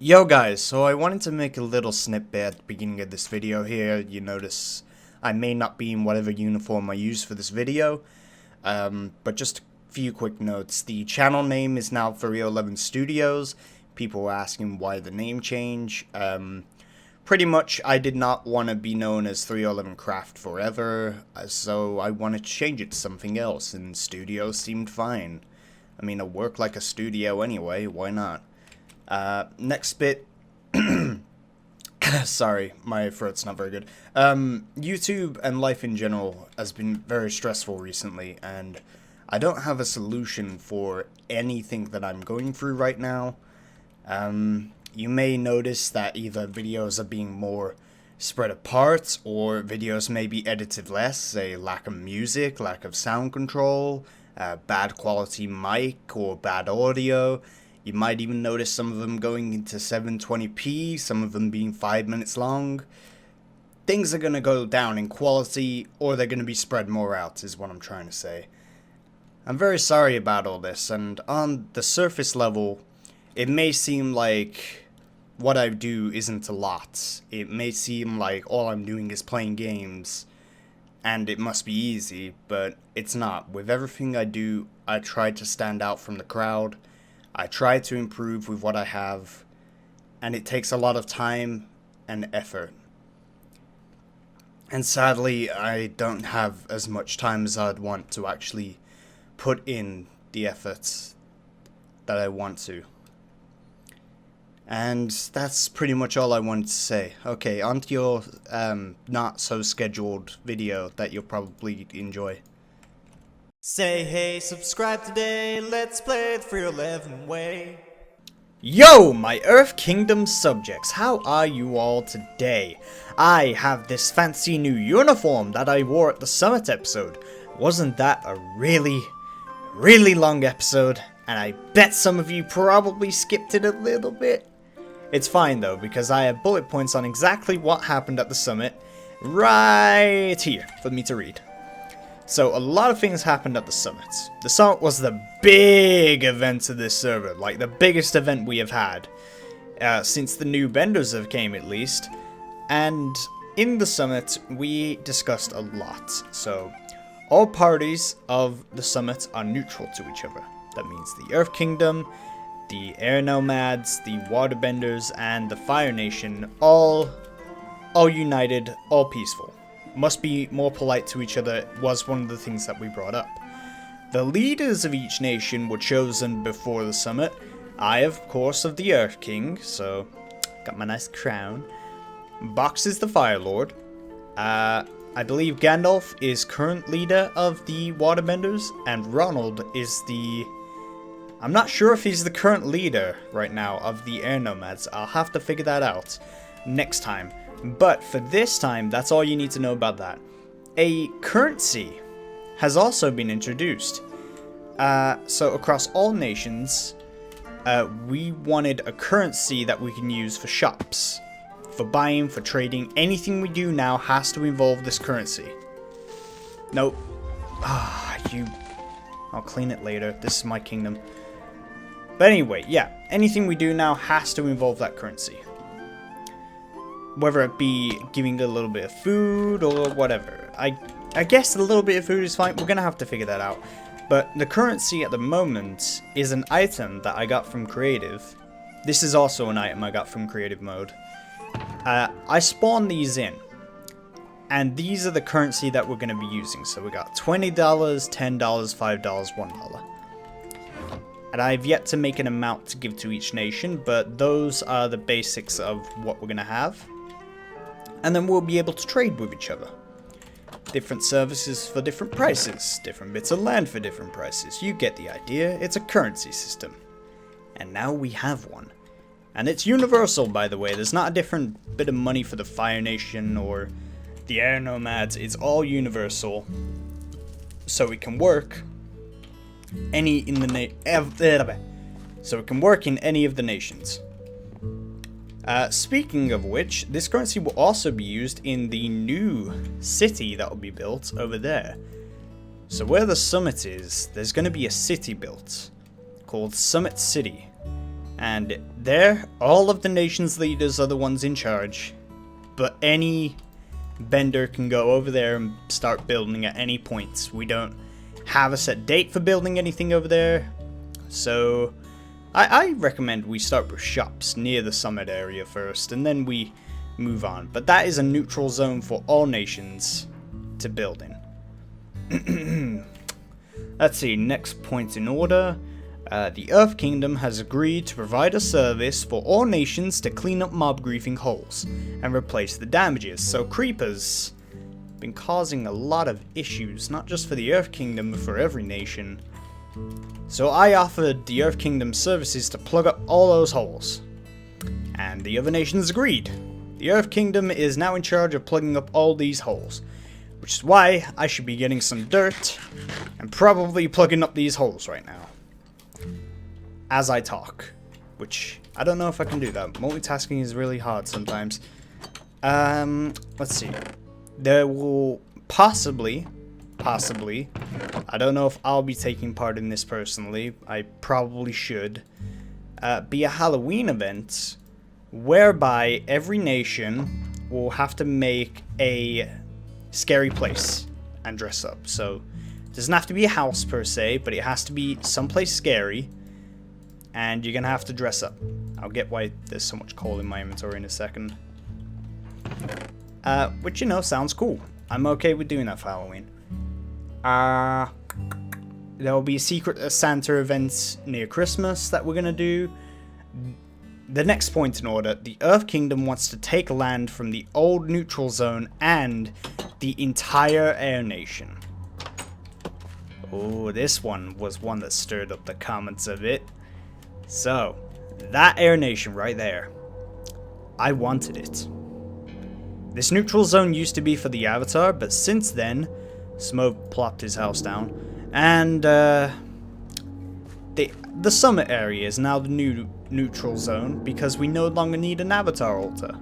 Yo guys, so I wanted to make a little snippet at the beginning of this video here. You notice I may not be in whatever uniform I use for this video, but just a few quick notes. The channel name is now 311 Studios. People were asking why the name change. Pretty much I did not want to be known as 311 Craft forever, so I wanted to change it to something else, and Studio seemed fine. I mean, I work like a studio anyway, why not? Next bit. Sorry, my throat's not very good. YouTube and life in general has been very stressful recently, and I don't have a solution for anything that I'm going through right now. You may notice that either videos are being more spread apart, or videos may be edited less, say lack of music, lack of sound control, bad quality mic, or bad audio. You might even notice some of them going into 720p, some of them being 5 minutes long. Things are going to go down in quality, or they're going to be spread more out, is what I'm trying to say. I'm very sorry about all this, and on the surface level, it may seem like what I do isn't a lot. It may seem like all I'm doing is playing games, and it must be easy, but it's not. With everything I do, I try to stand out from the crowd. I try to improve with what I have, and it takes a lot of time and effort. And sadly, I don't have as much time as I'd want to actually put in the efforts that I want to. And that's pretty much all I wanted to say. Okay, on to your not so scheduled video that you'll probably enjoy. Say hey, subscribe today, let's play the 311 way. Yo, my Earth Kingdom subjects, how are you all today? I have this fancy new uniform that I wore at the Summit episode. Wasn't that a really long episode? And I bet some of you probably skipped it a little bit. It's fine though, because I have bullet points on exactly what happened at the Summit right here for me to read. So a lot of things happened at the Summit. The Summit was the big event of this server, like the biggest event we have had, since the new vendors have came at least. And in the Summit, we discussed a lot. So all parties of the Summit are neutral to each other. That means the Earth Kingdom, the Air Nomads, the Waterbenders, and the Fire Nation, all united, all peaceful. Must be more polite to each other was one of the things that we brought up. The leaders of each nation were chosen before the Summit. I, of course, of the Earth King, so got my nice crown. Box is the Fire Lord. I believe Gandalf is current leader of the Waterbenders, and Ronald is the... I'm not sure if he's the current leader right now of the Air Nomads. I'll have to figure that out next time. But for this time, that's all you need to know about that. A currency has also been introduced. So across all nations, we wanted a currency that we can use for shops. For buying, for trading. Anything we do now has to involve this currency. Nope. I'll clean it later. This is my kingdom. But anyway, yeah. Anything we do now has to involve that currency. Whether it be giving a little bit of food or whatever. I guess a little bit of food is fine. We're going to have to figure that out. But the currency at the moment is an item that I got from Creative. This is also an item I got from Creative Mode. I spawned these in. And these are the currency that we're going to be using. So we got $20, $10, $5, $1. And I've yet to make an amount to give to each nation. But those are the basics of what we're going to have. And then we'll be able to trade with each other. Different services for different prices. Different bits of land for different prices. You get the idea. It's a currency system. And now we have one. And it's universal, by the way. There's not a different bit of money for the Fire Nation or the Air Nomads. It's all universal. So it can work in any of the nations. Speaking of which, this currency will also be used in the new city that will be built over there. So where the Summit is, there's going to be a city built called Summit City. And there, all of the nation's leaders are the ones in charge. But any bender can go over there and start building at any point. We don't have a set date for building anything over there. So I recommend we start with shops near the summit area first, and then we move on. But that is a neutral zone for all nations to build in. Let's see, next point in order. The Earth Kingdom has agreed to provide a service for all nations to clean up mob griefing holes and replace the damages. So creepers have been causing a lot of issues, not just for the Earth Kingdom, but for every nation. So I offered the Earth Kingdom services to plug up all those holes. And the other nations agreed. The Earth Kingdom is now in charge of plugging up all these holes, which is why I should be getting some dirt and probably plugging up these holes right now as I talk, which I don't know if I can do that. Multitasking is really hard sometimes. Let's see. There will possibly, I don't know if I'll be taking part in this personally, I probably should, be a Halloween event whereby every nation will have to make a scary place and dress up. So it doesn't have to be a house per se, but it has to be someplace scary, and you're gonna have to dress up. I'll get why there's so much coal in my inventory in a second. Which, you know, sounds cool. I'm okay with doing that for Halloween. There will be a secret Santa event near Christmas that we're gonna do. The next point in order, the Earth Kingdom wants to take land from the old neutral zone and the entire Air Nation. Oh, this one was one that stirred up the comments a bit. So, that Air Nation right there, I wanted it. This neutral zone used to be for the Avatar, but since then, Smoke plopped his house down, and the summit area is now the new neutral zone because we no longer need an Avatar altar.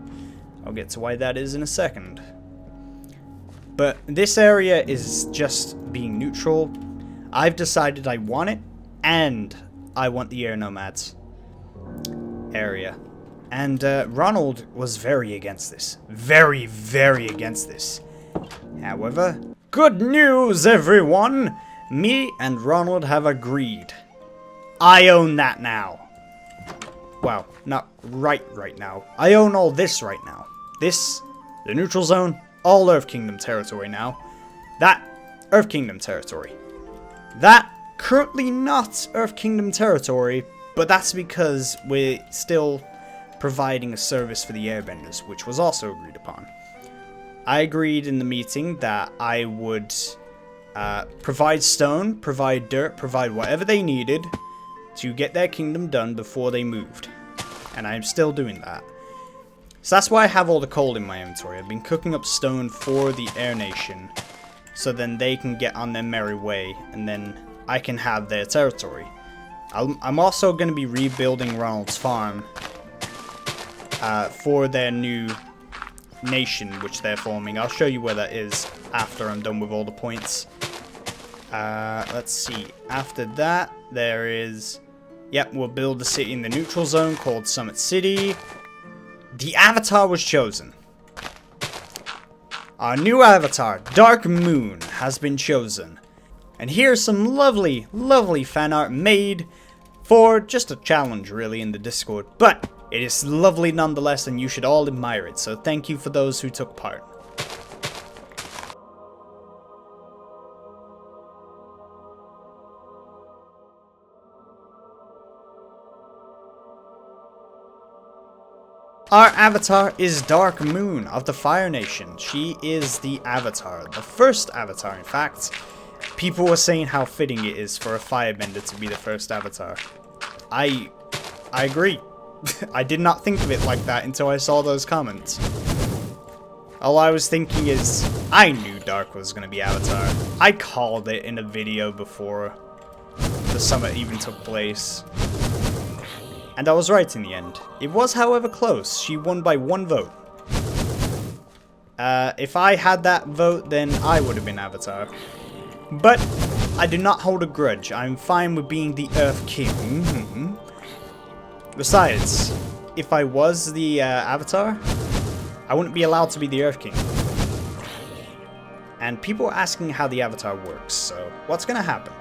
I'll get to why that is in a second. But this area is just being neutral. I've decided I want it, and I want the Air Nomads area. And Ronald was very against this. Very, very against this. However, good news, everyone! Me and Ronald have agreed. I own that now. Well, not right now. I own all this right now. This, the neutral zone, all Earth Kingdom territory now. That, Earth Kingdom territory. That, currently not Earth Kingdom territory, but that's because we're still providing a service for the airbenders, which was also agreed upon. I agreed in the meeting that I would provide stone, provide dirt, provide whatever they needed to get their kingdom done before they moved. And I'm still doing that. So that's why I have all the coal in my inventory. I've been cooking up stone for the Air Nation, so then they can get on their merry way, and then I can have their territory. I'm also going to be rebuilding Ronald's farm for their new nation, which they're forming. I'll show you where that is after I'm done with all the points. Let's see. After that, there is... Yep, we'll build a city in the neutral zone called Summit City. The Avatar was chosen. Our new Avatar, Dark Moon, has been chosen. And here's some lovely, lovely fan art made for just a challenge, really, in the Discord. But it is lovely nonetheless, and you should all admire it. So thank you for those who took part. Our Avatar is Dark Moon of the Fire Nation. She is the Avatar, the first Avatar, in fact. People were saying how fitting it is for a firebender to be the first Avatar. I agree. I did not think of it like that until I saw those comments. All I was thinking is, I knew Dark was going to be Avatar. I called it in a video before the summit even took place. And I was right in the end. It was, however, close. She won by 1 vote. If I had that vote, then I would have been Avatar. But I do not hold a grudge. I'm fine with being the Earth King. Besides, if I was the Avatar, I wouldn't be allowed to be the Earth King. And people are asking how the Avatar works, so what's gonna happen?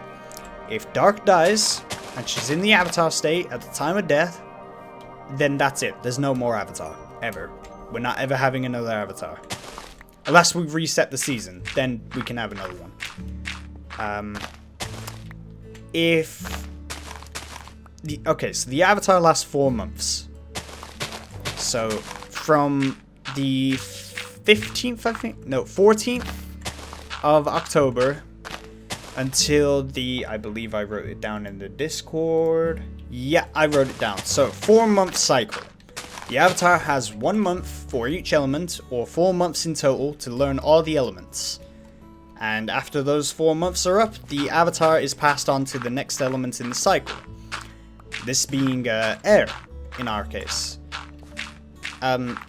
If Dark dies, and she's in the Avatar state at the time of death, then that's it. There's no more Avatar. Ever. We're not ever having another Avatar. Unless we reset the season, then we can have another one. Okay, so the Avatar lasts 4 months. So, from the 15th, I think? No, 14th of October until I believe I wrote it down in the Discord. Yeah, I wrote it down. So, 4-month cycle. The Avatar has 1 month for each element, or 4 months in total, to learn all the elements. And after those 4 months are up, the Avatar is passed on to the next element in the cycle. This being air, in our case.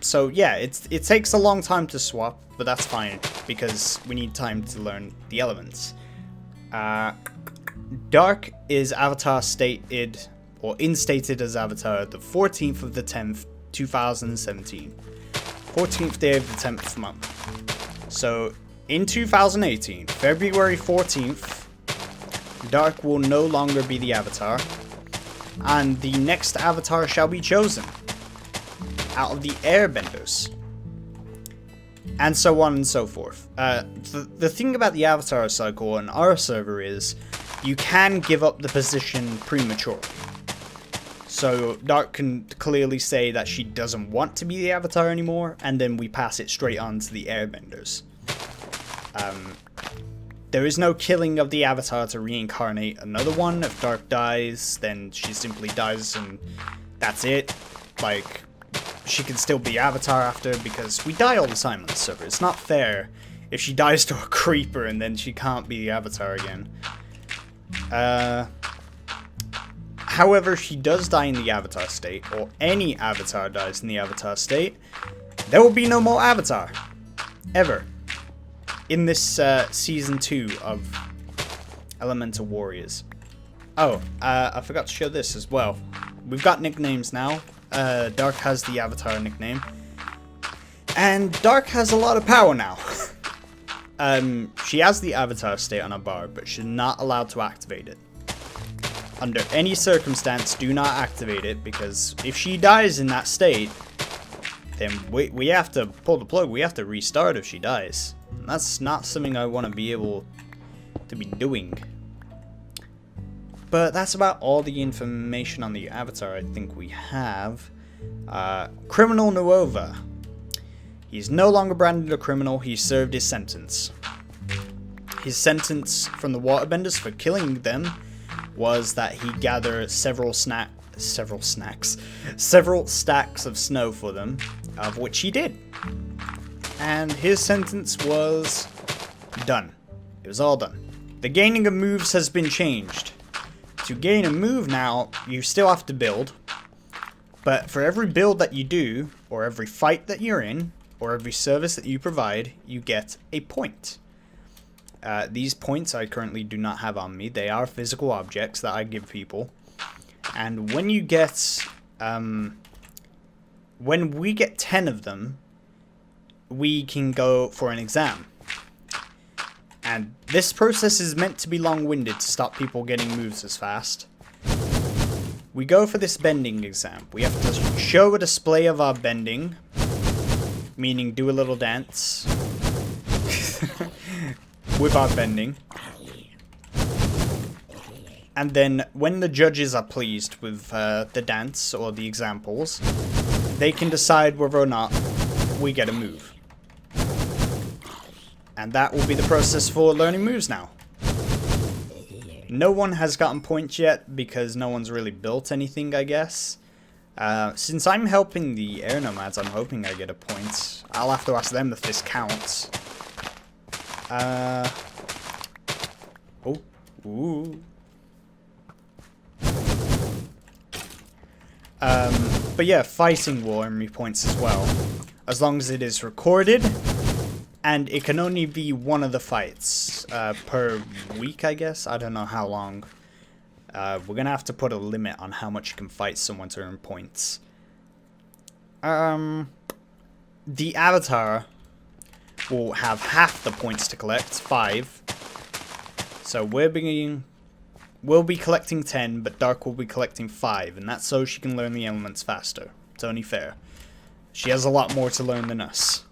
So yeah, it takes a long time to swap, but that's fine, because we need time to learn the elements. Dark is Avatar stated, or instated as Avatar, the 14th of the 10th, 2017. 14th day of the 10th month. So, in 2018, February 14th, Dark will no longer be the Avatar, and the next Avatar shall be chosen out of the Airbenders, and so on and so forth. The thing about the Avatar cycle on our server is you can give up the position prematurely. So Dark can clearly say that she doesn't want to be the Avatar anymore, and then we pass it straight on to the Airbenders. There is no killing of the Avatar to reincarnate another one. If Dark dies, then she simply dies and that's it. Like, she can still be Avatar after, because we die all the time on the server. It's not fair if she dies to a creeper and then she can't be the Avatar again. However, if she does die in the Avatar state, or any Avatar dies in the Avatar state, there will be no more Avatar. Ever. In this Season 2 of Elemental Warriors. Oh, I forgot to show this as well. We've got nicknames now. Dark has the Avatar nickname. And Dark has a lot of power now. She has the Avatar state on her bar, but she's not allowed to activate it. Under any circumstance, do not activate it, because if she dies in that state, then we have to pull the plug. We have to restart if she dies. And that's not something I want to be able to be doing. But that's about all the information on the Avatar I think we have. Criminal Nuova. He's no longer branded a criminal. He served his sentence. His sentence from the Waterbenders for killing them was that he gather several stacks of snow for them, of which he did. And his sentence was done. It was all done. The gaining of moves has been changed. To gain a move now, you still have to build, but for every build that you do, or every fight that you're in, or every service that you provide, you get a point. These points I currently do not have on me. They are physical objects that I give people. And when you get, when we get 10 of them, we can go for an exam. And this process is meant to be long-winded to stop people getting moves as fast. We go for this bending exam. We have to show a display of our bending, meaning do a little dance with our bending. And then when the judges are pleased with the dance or the examples, they can decide whether or not we get a move. And that will be the process for learning moves now. No one has gotten points yet because no one's really built anything, I guess. Since I'm helping the air nomads, I'm hoping I get a point. I'll have to ask them if this counts. Oh. Ooh. But yeah, fighting will earn me points as well. As long as it is recorded. And it can only be one of the fights per week, I guess. I don't know how long We're gonna have to put a limit on how much you can fight someone to earn points. The avatar will have half the points to collect, 5. So we'll be collecting 10, but Dark will be collecting 5, and that's so she can learn the elements faster. It's only fair. She has a lot more to learn than us.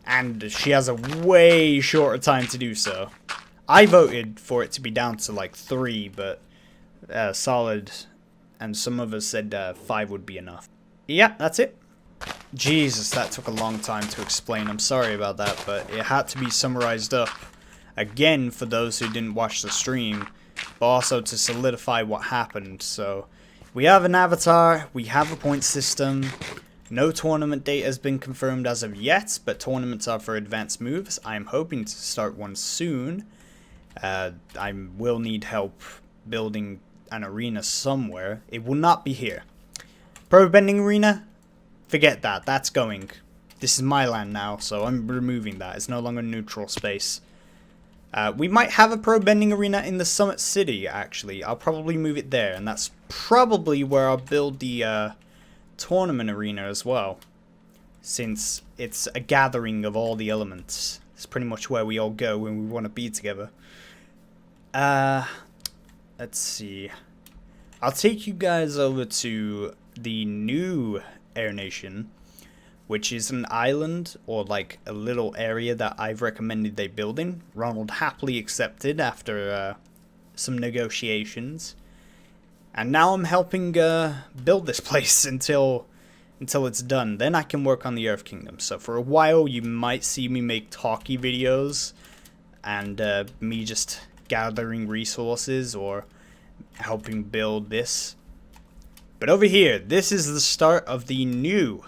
And she has a way shorter time to do so. I voted for it to be down to like 3, but Solid and some of us said 5 would be enough. Yeah, that's it. Jesus, that took a long time to explain. I'm sorry about that, but it had to be summarized up again for those who didn't watch the stream, but also to solidify what happened. So, we have an avatar, we have a point system. No tournament date has been confirmed as of yet, but tournaments are for advanced moves. I'm hoping to start one soon. I will need help building an arena somewhere. It will not be here. Pro Bending Arena? Forget that. That's going. This is my land now, so I'm removing that. It's no longer neutral space. We might have a Pro Bending Arena in the Summit City, actually. I'll probably move it there, and that's probably where I'll build the tournament arena as well, since it's a gathering of all the elements. It's pretty much where we all go when we want to be together. Let's see. I'll take you guys over to the new Air Nation, which is an island, or like a little area that I've recommended they build in. Ronald happily accepted after some negotiations. And now I'm helping build this place until it's done. Then I can work on the Earth Kingdom. So for a while you might see me make talkie videos and me just gathering resources or helping build this. But over here, this is the start of the new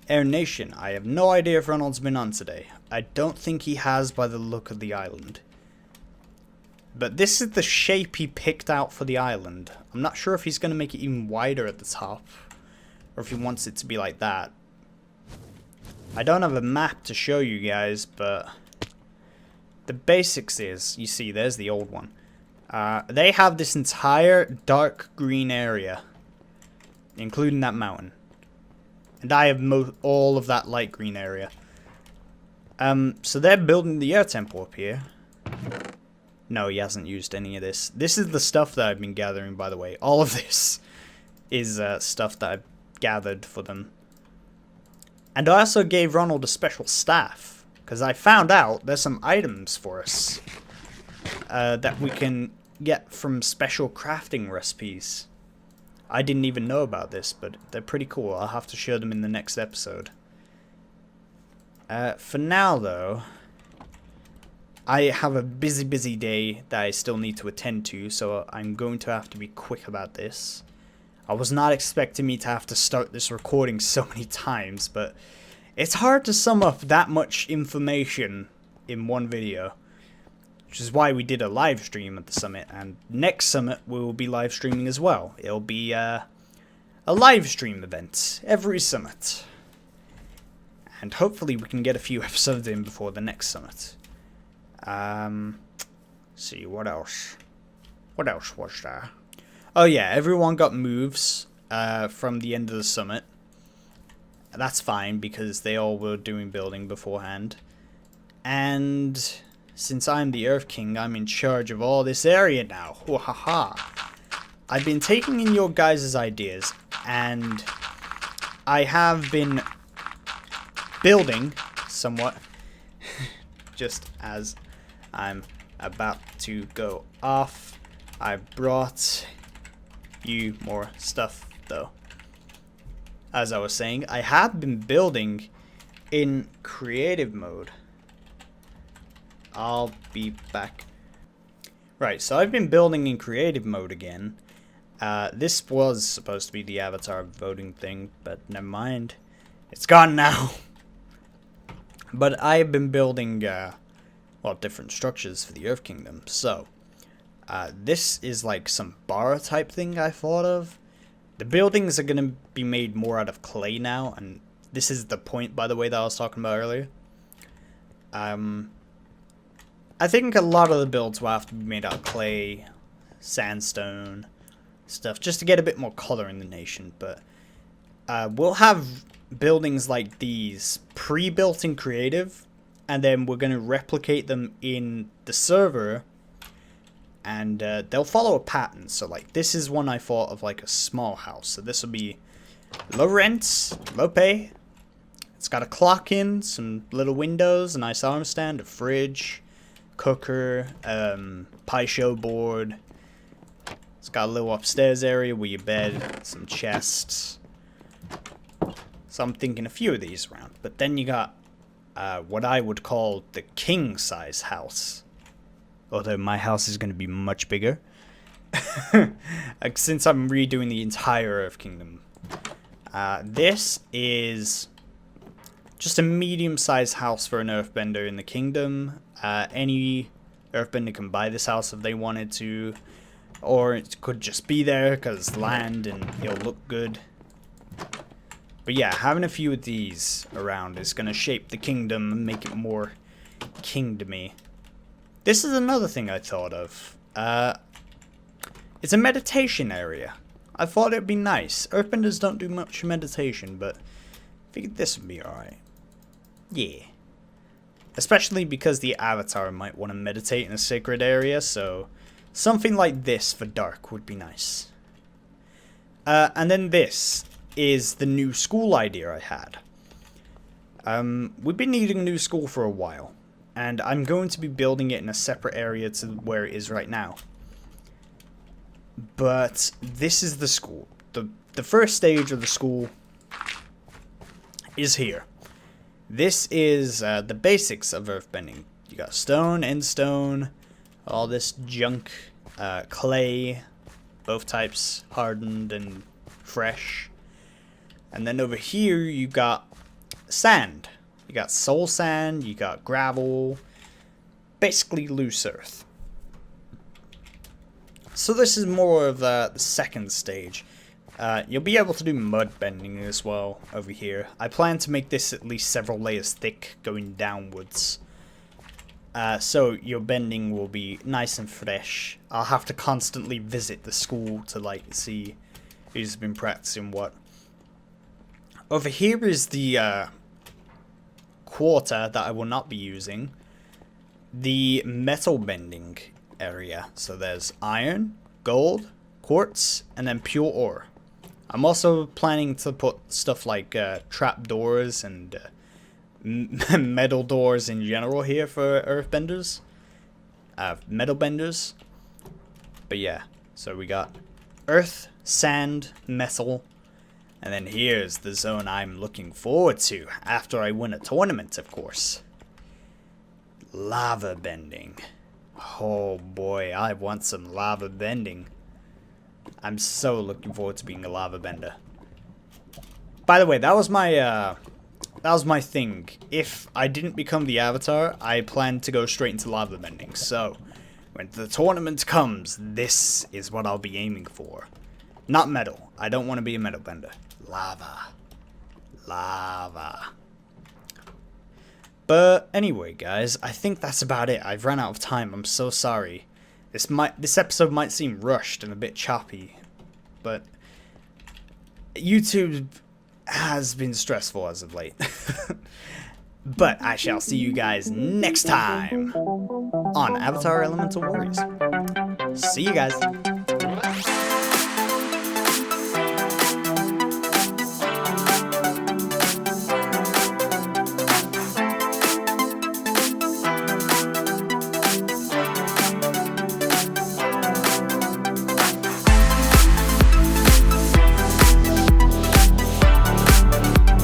Air Nation. I have no idea if Ronald's been on today. I don't think he has by the look of the island. But this is the shape he picked out for the island. I'm not sure if he's going to make it even wider at the top, or if he wants it to be like that. I don't have a map to show you guys, but the basics is, you see, there's the old one. They have this entire dark green area, including that mountain. And I have all of that light green area. So they're building the air temple up here. No, he hasn't used any of this. This is the stuff that I've been gathering, by the way. All of this is stuff that I've gathered for them. And I also gave Ronald a special staff, because I found out there's some items for us that we can get from special crafting recipes. I didn't even know about this, but they're pretty cool. I'll have to show them in the next episode. For now, though, I have a busy day that I still need to attend to, so I'm going to have to be quick about this. I was not expecting me to have to start this recording so many times, but it's hard to sum up that much information in one video. Which is why we did a live stream at the summit, and next summit we will be live streaming as well. It'll be a live stream event every summit. And hopefully we can get a few episodes in before the next summit. See, what else? What else was there? Oh yeah, everyone got moves from the end of the summit. That's fine, because they all were doing building beforehand. And since I'm the Earth King, I'm in charge of all this area now. Wahaha. I've been taking in your guys' ideas, and I have been building somewhat just as I'm about to go off. I brought you more stuff, though. As I was saying, I have been building in creative mode. I'll be back. Right, so I've been building in creative mode again. This was supposed to be the avatar voting thing, but never mind. It's gone now. But I've been building, well, different structures for the Earth Kingdom. So, this is like some bar type thing I thought of. The buildings are going to be made more out of clay now, and this is the point, by the way, that I was talking about earlier. I think a lot of the builds will have to be made out of clay, sandstone stuff, just to get a bit more color in the nation. But we'll have buildings like these pre-built in creative, and then we're going to replicate them in the server, and they'll follow a pattern. So like this is one I thought of like a small house, so this will be low rent, low pay. It's got a clock in, some little windows, a nice arm stand, a fridge, cooker, pie show board. It's got a little upstairs area with your bed, some chests. So I'm thinking a few of these around. But then you got what I would call the king size house. Although my house is going to be much bigger. Since I'm redoing the entire Earth Kingdom. This is just a medium-sized house for an Earthbender in the kingdom. Any Earthbender can buy this house if they wanted to. Or it could just be there because land and it'll look good. But yeah, having a few of these around is going to shape the kingdom and make it more kingdomy. This is another thing I thought of. It's a meditation area. I thought it'd be nice. Earthbenders don't do much meditation, but I figured this would be alright. Yeah. Especially because the avatar might want to meditate in a sacred area, so something like this for dark would be nice. And then this is the new school idea I had. We've been needing a new school for a while, and I'm going to be building it in a separate area to where it is right now. But this is the school. The first stage of the school is here. This is the basics of earthbending. You got stone, end stone, all this junk, clay, both types, hardened and fresh. And then over here you got sand. You got soul sand, you got gravel, basically loose earth. So this is more of the second stage. You'll be able to do mud bending as well over here. I plan to make this at least several layers thick going downwards. So your bending will be nice and fresh. I'll have to constantly visit the school to like see who's been practicing what. Over here is the quarter that I will not be using. The metal bending area. So there's iron, gold, quartz, and then pure ore. I'm also planning to put stuff like trap doors and metal doors in general here for earthbenders. Metal benders. But yeah, so we got earth, sand, metal, and then here's the zone I'm looking forward to after I win a tournament, of course. Lava bending. Oh boy, I want some lava bending. I'm so looking forward to being a lava bender. By the way, that was my thing. If I didn't become the avatar, I planned to go straight into lava bending. So, when the tournament comes, this is what I'll be aiming for. Not metal. I don't want to be a metal bender. Lava. Lava. But anyway, guys, I think that's about it. I've run out of time. I'm so sorry. This episode might seem rushed and a bit choppy, but YouTube has been stressful as of late. But I shall see you guys next time on Avatar Elemental Warriors. See you guys.